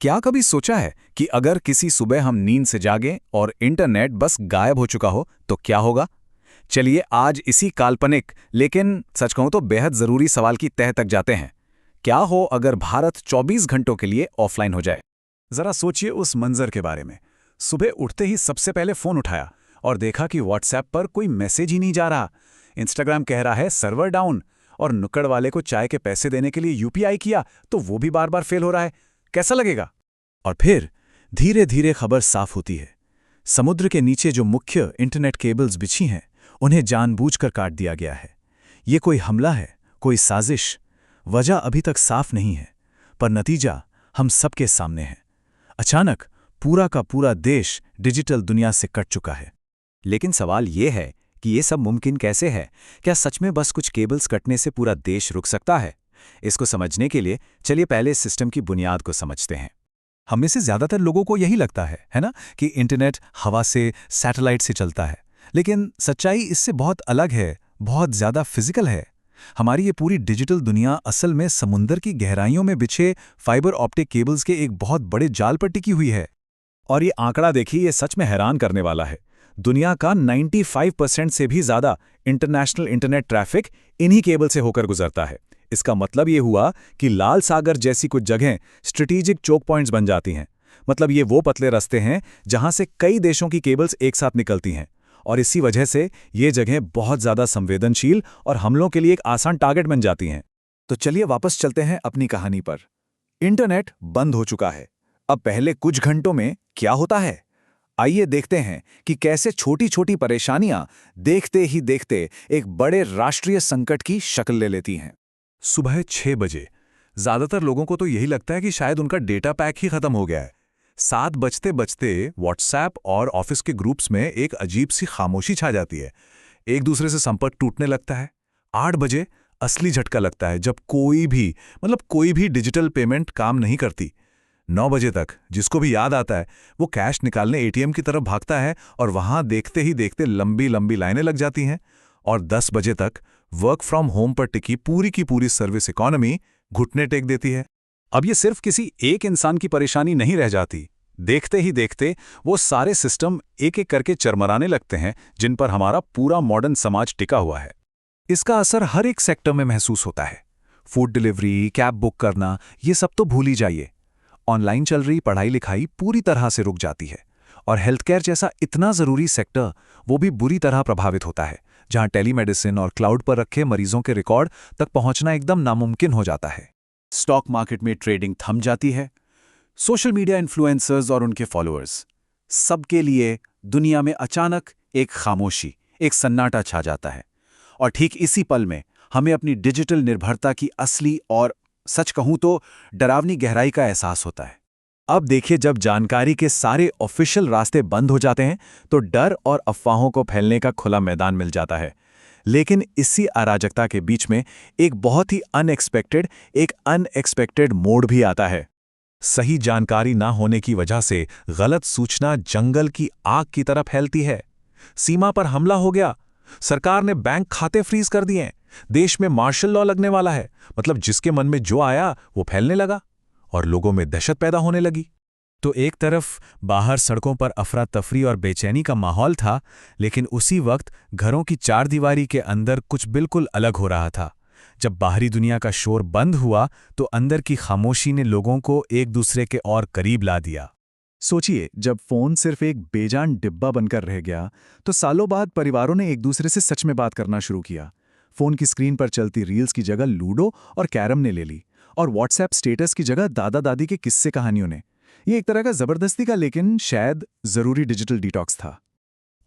क्या कभी सोचा है कि अगर किसी सुबह हम नींद से जागें और इंटरनेट बस गायब हो चुका हो तो क्या होगा? चलिए आज इसी काल्पनिक लेकिन सच कहूं तो बेहद जरूरी सवाल की तह तक जाते हैं। क्या हो अगर भारत 24 घंटों के लिए ऑफलाइन हो जाए? जरा सोचिए उस मंजर के बारे में। सुबह उठते ही सबसे पहले फोन उठाया और देखा कि व्हाट्सएप पर कोई मैसेज ही नहीं जा रहा। इंस्टाग्राम कह रहा है सर्वर डाउन, और नुक्कड़ वाले को चाय के पैसे देने के लिए यूपीआई किया तो वो भी बार बार फेल हो रहा है। कैसा लगेगा? और फिर धीरे धीरे खबर साफ होती है। समुद्र के नीचे जो मुख्य इंटरनेट केबल्स बिछी हैं उन्हें जानबूझकर काट दिया गया है। ये कोई हमला है, कोई साजिश? वजह अभी तक साफ नहीं है, पर नतीजा हम सबके सामने है। अचानक पूरा का पूरा देश डिजिटल दुनिया से कट चुका है। लेकिन सवाल ये है कि ये सब मुमकिन कैसे है? क्या सच में बस कुछ केबल्स कटने से पूरा देश रुक सकता है? इसको समझने के लिए चलिए पहले इस सिस्टम की बुनियाद को समझते हैं। हम में से ज्यादातर लोगों को यही लगता है ना, कि इंटरनेट हवा से, सैटेलाइट से चलता है। लेकिन सच्चाई इससे बहुत अलग है, बहुत ज्यादा फिजिकल है। हमारी ये पूरी डिजिटल दुनिया असल में समुद्र की गहराइयों में बिछे फाइबर ऑप्टिक केबल्स के एक बहुत बड़े जाल पर टिकी हुई है। और ये आंकड़ा देखिए, ये सच में हैरान करने वाला है। दुनिया का 95% से भी ज्यादा इंटरनेशनल इंटरनेट ट्रैफिक इन्हीं केबल से होकर गुजरता है। इसका मतलब ये हुआ कि लाल सागर जैसी कुछ जगहें स्ट्रेटेजिक चोक पॉइंट्स बन जाती हैं। मतलब ये वो पतले रास्ते हैं जहां से कई देशों की केबल्स एक साथ निकलती हैं, और इसी वजह से ये जगहें बहुत ज्यादा संवेदनशील और हमलों के लिए एक आसान टारगेट बन जाती हैं। तो चलिए वापस चलते हैं अपनी कहानी पर। इंटरनेट बंद हो चुका है। अब पहले कुछ घंटों में क्या होता है? आइए देखते हैं कि कैसे छोटी छोटी परेशानियां देखते ही देखते एक बड़े राष्ट्रीय संकट की शक्ल ले लेती हैं। सुबह 6 बजे ज्यादातर लोगों को तो यही लगता है कि शायद उनका डेटा पैक ही खत्म हो गया है। 7 बजते बजते व्हाट्सएप और ऑफिस के ग्रुप्स में एक अजीब सी खामोशी छा जाती है। एक दूसरे से संपर्क टूटने लगता है। 8 बजे असली झटका लगता है, जब कोई भी डिजिटल पेमेंट काम नहीं करती। 9 बजे तक जिसको भी याद आता है वो कैश निकालने एटीएम की तरफ भागता है, और वहां देखते ही देखते लंबी लंबी लाइनें लग जाती हैं। और 10 बजे तक वर्क फ्रॉम होम पर टिकी पूरी की पूरी सर्विस इकोनॉमी घुटने टेक देती है। अब ये सिर्फ किसी एक इंसान की परेशानी नहीं रह जाती। देखते ही देखते वो सारे सिस्टम एक एक करके चरमराने लगते हैं जिन पर हमारा पूरा मॉडर्न समाज टिका हुआ है। इसका असर हर एक सेक्टर में महसूस होता है। फूड डिलीवरी, कैब बुक करना, ये सब तो भूल ही जाइए। ऑनलाइन चल रही पढ़ाई लिखाई पूरी तरह से रुक जाती है। और हेल्थ केयर जैसा इतना जरूरी सेक्टर, वो भी बुरी तरह प्रभावित होता है, जहां टेलीमेडिसिन और क्लाउड पर रखे मरीजों के रिकॉर्ड तक पहुंचना एकदम नामुमकिन हो जाता है। स्टॉक मार्केट में ट्रेडिंग थम जाती है। सोशल मीडिया इन्फ्लुएंसर्स और उनके फॉलोअर्स, सबके लिए दुनिया में अचानक एक खामोशी, एक सन्नाटा छा जाता है। और ठीक इसी पल में हमें अपनी डिजिटल निर्भरता की असली और सच कहूं तो डरावनी गहराई का एहसास होता है। अब देखिए, जब जानकारी के सारे ऑफिशियल रास्ते बंद हो जाते हैं तो डर और अफवाहों को फैलने का खुला मैदान मिल जाता है। लेकिन इसी अराजकता के बीच में एक बहुत ही अनएक्सपेक्टेड मोड़ भी आता है। सही जानकारी ना होने की वजह से गलत सूचना जंगल की आग की तरह फैलती है। सीमा पर हमला हो गया, सरकार ने बैंक खाते फ्रीज कर दिए, देश में मार्शल लॉ लगने वाला है। मतलब जिसके मन में जो आया वो फैलने लगा और लोगों में दहशत पैदा होने लगी। तो एक तरफ बाहर सड़कों पर अफरा तफरी और बेचैनी का माहौल था, लेकिन उसी वक्त घरों की चारदीवारी के अंदर कुछ बिल्कुल अलग हो रहा था। जब बाहरी दुनिया का शोर बंद हुआ तो अंदर की खामोशी ने लोगों को एक दूसरे के और करीब ला दिया। सोचिए, जब फोन सिर्फ एक बेजान डिब्बा बनकर रह गया तो सालों बाद परिवारों ने एक दूसरे से सच में बात करना शुरू किया। फोन की स्क्रीन पर चलती रील्स की जगह लूडो और कैरम ने ले ली, और व्हाट्सएप स्टेटस की जगह दादा दादी के किस्से कहानियों ने। ये एक तरह का जबरदस्ती का लेकिन शायद जरूरी डिजिटल डिटॉक्स था।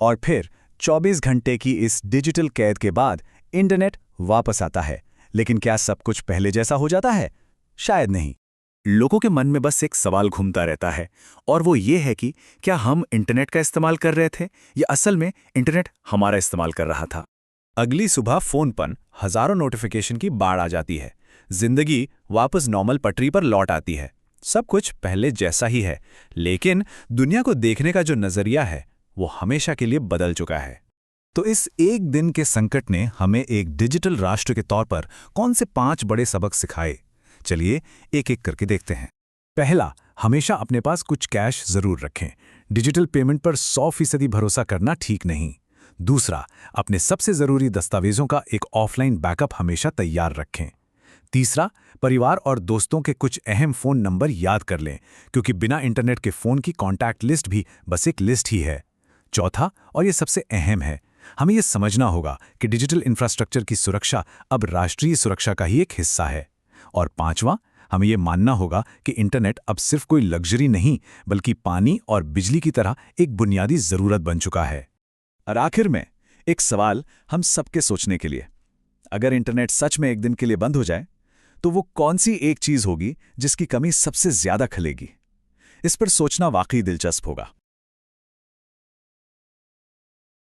और फिर 24 घंटे की इस डिजिटल कैद के बाद इंटरनेट वापस आता है। लेकिन क्या सब कुछ पहले जैसा हो जाता है? शायद नहीं। लोगों के मन में बस एक सवाल घूमता रहता है, और वो ये है कि क्या हम इंटरनेट का इस्तेमाल कर रहे थे या असल में इंटरनेट हमारा इस्तेमाल कर रहा था। अगली सुबह फोन पर हजारों नोटिफिकेशन की बाढ़ आ जाती है। जिंदगी वापस नॉर्मल पटरी पर लौट आती है। सब कुछ पहले जैसा ही है, लेकिन दुनिया को देखने का जो नजरिया है वो हमेशा के लिए बदल चुका है। तो इस एक दिन के संकट ने हमें एक डिजिटल राष्ट्र के तौर पर कौन से 5 बड़े सबक सिखाए? चलिए एक एक करके देखते हैं। पहला, हमेशा अपने पास कुछ कैश जरूर रखें। डिजिटल पेमेंट पर 100% भरोसा करना ठीक नहीं। दूसरा, अपने सबसे जरूरी दस्तावेजों का एक ऑफलाइन बैकअप हमेशा तैयार रखें। तीसरा, परिवार और दोस्तों के कुछ अहम फ़ोन नंबर याद कर लें, क्योंकि बिना इंटरनेट के फ़ोन की कॉन्टैक्ट लिस्ट भी बस एक लिस्ट ही है। चौथा, और ये सबसे अहम है, हमें ये समझना होगा कि डिजिटल इंफ्रास्ट्रक्चर की सुरक्षा अब राष्ट्रीय सुरक्षा का ही एक हिस्सा है। और पांचवां, हमें ये मानना होगा कि इंटरनेट अब सिर्फ कोई लग्जरी नहीं, बल्कि पानी और बिजली की तरह एक बुनियादी ज़रूरत बन चुका है। और आखिर में एक सवाल हम सबके सोचने के लिए, अगर इंटरनेट सच में एक दिन के लिए बंद हो जाए तो वो कौन सी एक चीज होगी जिसकी कमी सबसे ज्यादा खलेगी? इस पर सोचना वाकई दिलचस्प होगा।